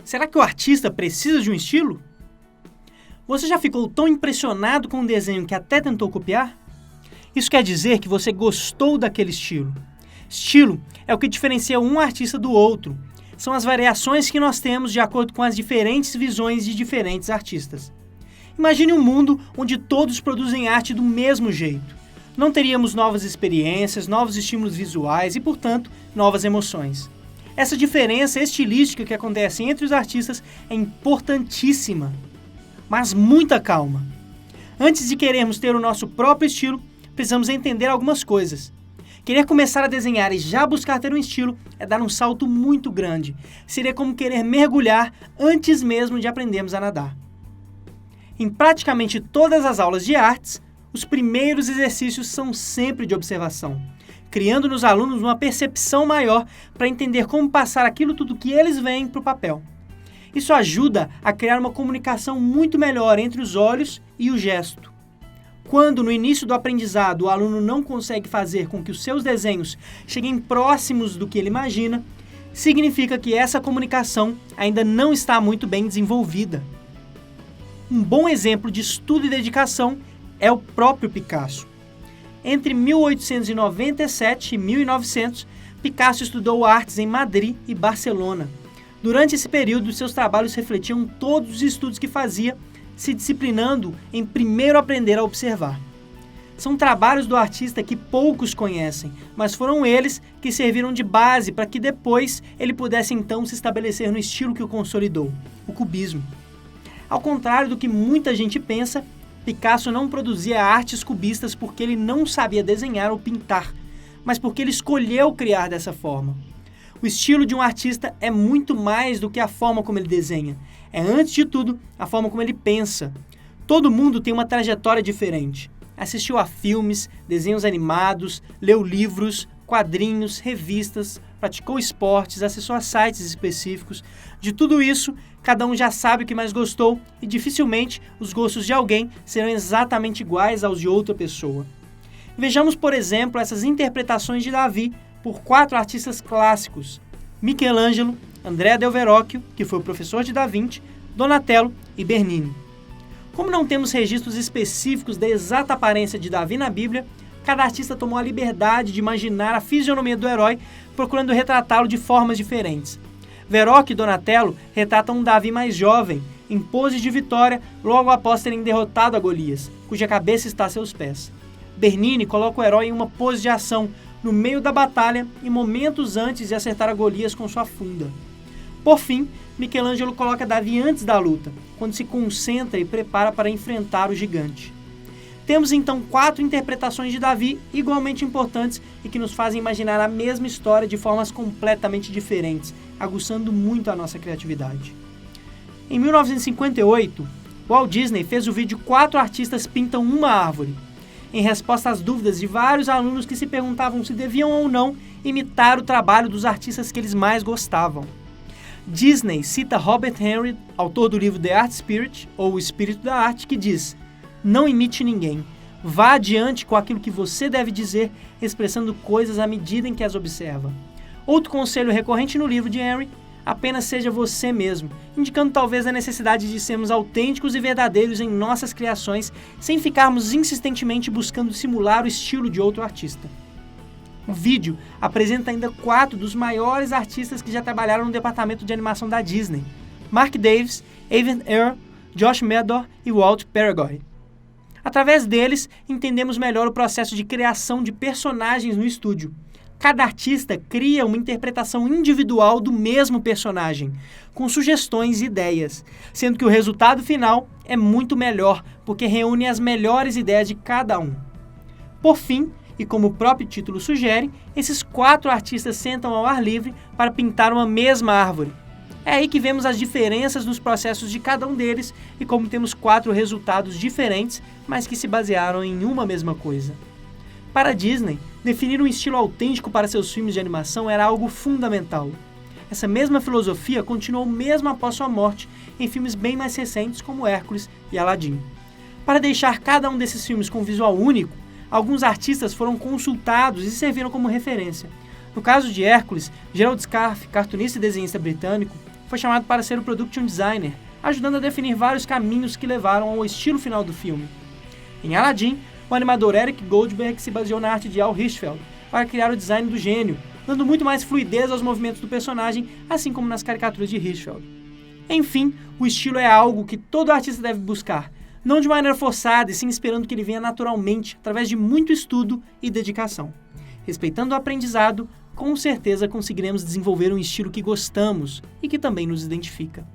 Será que o artista precisa de um estilo? Você já ficou tão impressionado com um desenho que até tentou copiar? Isso quer dizer que você gostou daquele estilo. Estilo é o que diferencia um artista do outro. São as variações que nós temos de acordo com as diferentes visões de diferentes artistas. Imagine um mundo onde todos produzem arte do mesmo jeito. Não teríamos novas experiências, novos estímulos visuais e, portanto, novas emoções. Essa diferença estilística que acontece entre os artistas é importantíssima. Mas muita calma. Antes de querermos ter o nosso próprio estilo, precisamos entender algumas coisas. Querer começar a desenhar e já buscar ter um estilo é dar um salto muito grande. Seria como querer mergulhar antes mesmo de aprendermos a nadar. Em praticamente todas as aulas de artes, os primeiros exercícios são sempre de observação, criando nos alunos uma percepção maior para entender como passar aquilo tudo que eles veem para o papel. Isso ajuda a criar uma comunicação muito melhor entre os olhos e o gesto. Quando, no início do aprendizado, o aluno não consegue fazer com que os seus desenhos cheguem próximos do que ele imagina, significa que essa comunicação ainda não está muito bem desenvolvida. Um bom exemplo de estudo e dedicação é o próprio Picasso. Entre 1897 e 1900, Picasso estudou artes em Madrid e Barcelona. Durante esse período, seus trabalhos refletiam todos os estudos que fazia, se disciplinando em primeiro aprender a observar. São trabalhos do artista que poucos conhecem, mas foram eles que serviram de base para que depois ele pudesse então se estabelecer no estilo que o consolidou, o cubismo. Ao contrário do que muita gente pensa, Picasso não produzia artes cubistas porque ele não sabia desenhar ou pintar, mas porque ele escolheu criar dessa forma. O estilo de um artista é muito mais do que a forma como ele desenha. É, antes de tudo, a forma como ele pensa. Todo mundo tem uma trajetória diferente. Assistiu a filmes, desenhos animados, leu livros, quadrinhos, revistas, praticou esportes, acessou a sites específicos. De tudo isso, cada um já sabe o que mais gostou e dificilmente os gostos de alguém serão exatamente iguais aos de outra pessoa. Vejamos, por exemplo, essas interpretações de Davi por 4 artistas clássicos: Michelangelo, Andrea del Verrocchio, que foi o professor de Da Vinci, Donatello e Bernini. Como não temos registros específicos da exata aparência de Davi na Bíblia, cada artista tomou a liberdade de imaginar a fisionomia do herói, procurando retratá-lo de formas diferentes. Verrocchio e Donatello retratam um Davi mais jovem, em pose de vitória, logo após terem derrotado a Golias, cuja cabeça está a seus pés. Bernini coloca o herói em uma pose de ação, no meio da batalha e momentos antes de acertar a Golias com sua funda. Por fim, Michelangelo coloca Davi antes da luta, quando se concentra e prepara para enfrentar o gigante. Temos então 4 interpretações de Davi igualmente importantes e que nos fazem imaginar a mesma história de formas completamente diferentes, aguçando muito a nossa criatividade. Em 1958, Walt Disney fez o vídeo 4 artistas pintam uma árvore, em resposta às dúvidas de vários alunos que se perguntavam se deviam ou não imitar o trabalho dos artistas que eles mais gostavam. Disney cita Robert Henry, autor do livro The Art Spirit, ou O Espírito da Arte, que diz: "Não imite ninguém. Vá adiante com aquilo que você deve dizer, expressando coisas à medida em que as observa." Outro conselho recorrente no livro de Henry: apenas seja você mesmo, indicando talvez a necessidade de sermos autênticos e verdadeiros em nossas criações, sem ficarmos insistentemente buscando simular o estilo de outro artista. O vídeo apresenta ainda 4 dos maiores artistas que já trabalharam no departamento de animação da Disney: Mark Davis, Evan Earl, Josh Mador e Walt Peregoy. Através deles, entendemos melhor o processo de criação de personagens no estúdio. Cada artista cria uma interpretação individual do mesmo personagem, com sugestões e ideias, sendo que o resultado final é muito melhor, porque reúne as melhores ideias de cada um. Por fim, e como o próprio título sugere, esses 4 artistas sentam ao ar livre para pintar uma mesma árvore. É aí que vemos as diferenças nos processos de cada um deles e como temos 4 resultados diferentes, mas que se basearam em uma mesma coisa. Para a Disney, definir um estilo autêntico para seus filmes de animação era algo fundamental. Essa mesma filosofia continuou mesmo após sua morte em filmes bem mais recentes como Hércules e Aladdin. Para deixar cada um desses filmes com um visual único, alguns artistas foram consultados e serviram como referência. No caso de Hércules, Gerald Scarfe, cartunista e desenhista britânico, foi chamado para ser o Production Designer, ajudando a definir vários caminhos que levaram ao estilo final do filme. Em Aladdin, o animador Eric Goldberg se baseou na arte de Al Hirschfeld para criar o design do gênio, dando muito mais fluidez aos movimentos do personagem, assim como nas caricaturas de Hirschfeld. Enfim, o estilo é algo que todo artista deve buscar, não de maneira forçada e sim esperando que ele venha naturalmente, através de muito estudo e dedicação. Respeitando o aprendizado, com certeza conseguiremos desenvolver um estilo que gostamos e que também nos identifica.